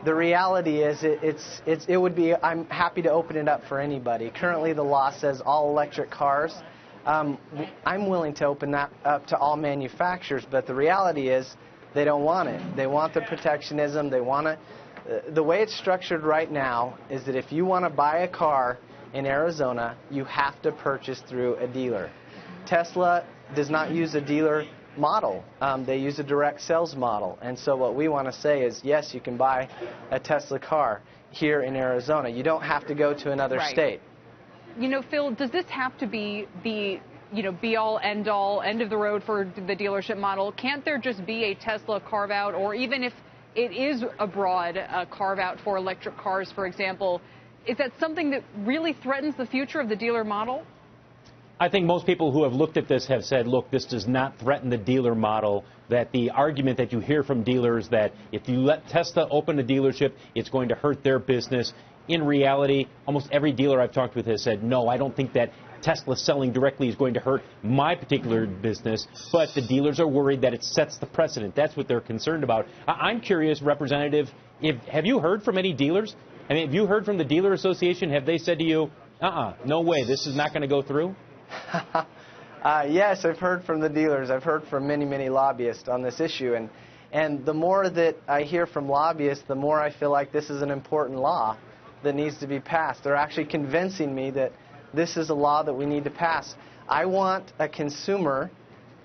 The reality is it would be, I'm happy to open it up for anybody. Currently the law says all electric cars. I'm willing to open that up to all manufacturers, but the reality is they don't want it. They want the protectionism. They want to. The way it's structured right now is that if you want to buy a car in Arizona, you have to purchase through a dealer. Tesla does not use a dealer model. They use a direct sales model. And so what we want to say is, yes, you can buy a Tesla car here in Arizona. You don't have to go to another state. You know, Phil, does this have to be the be-all, end-all, end of the road for the dealership model? Can't there just be a Tesla carve-out, or even if it is a broad carve-out for electric cars, for example, is that something that really threatens the future of the dealer model? I think most people who have looked at this have said, look, this does not threaten the dealer model, that the argument that you hear from dealers that if you let Tesla open a dealership, it's going to hurt their business. In reality, almost every dealer I've talked with has said, no, I don't think that Tesla selling directly is going to hurt my particular business, but the dealers are worried that it sets the precedent. That's what they're concerned about. I'm curious, Representative, have you heard from any dealers? I mean, have you heard from the Dealer Association? Have they said to you, no way, this is not going to go through? Yes, I've heard from the dealers. I've heard from many, many lobbyists on this issue. And the more that I hear from lobbyists, the more I feel like this is an important law that needs to be passed. They're actually convincing me that this is a law that we need to pass. I want a consumer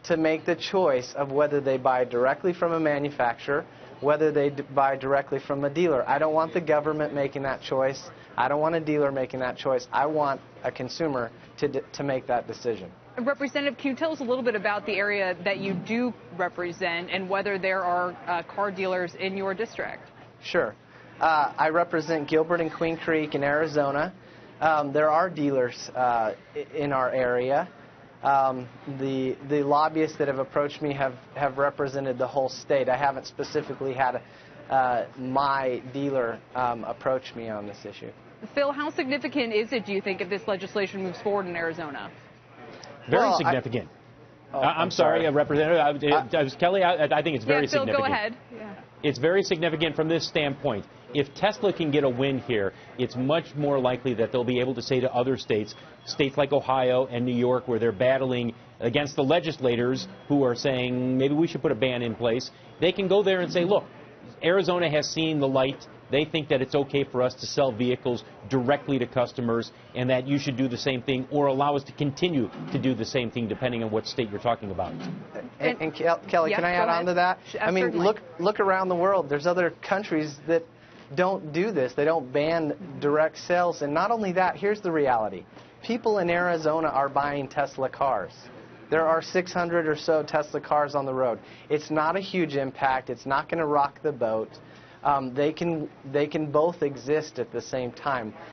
to make the choice of whether they buy directly from a manufacturer, whether they buy directly from a dealer. I don't want the government making that choice. I don't want a dealer making that choice. I want a consumer to make that decision. Representative, can you tell us a little bit about the area that you do represent and whether there are car dealers in your district? Sure. I represent Gilbert and Queen Creek in Arizona. There are dealers in our area. The lobbyists that have approached me have represented the whole state. I haven't specifically had my dealer approach me on this issue. Phil, how significant is it, do you think, if this legislation moves forward in Arizona? Very significant. I'm sorry, Representative. Kelly, I think it's very significant. Phil, go ahead. Yeah. It's very significant from this standpoint. If Tesla can get a win here, it's much more likely that they'll be able to say to other states like Ohio and New York, where they're battling against the legislators who are saying maybe we should put a ban in place, they can go there and say, look, Arizona has seen the light. They think that it's okay for us to sell vehicles directly to customers and that you should do the same thing or allow us to continue to do the same thing depending on what state you're talking about. And Kelly, can I add on to that? I mean, look around the world. There's other countries that don't do this. They don't ban direct sales. And not only that, here's the reality. People in Arizona are buying Tesla cars. There are 600 or so Tesla cars on the road. It's not a huge impact. It's not going to rock the boat. They can both exist at the same time.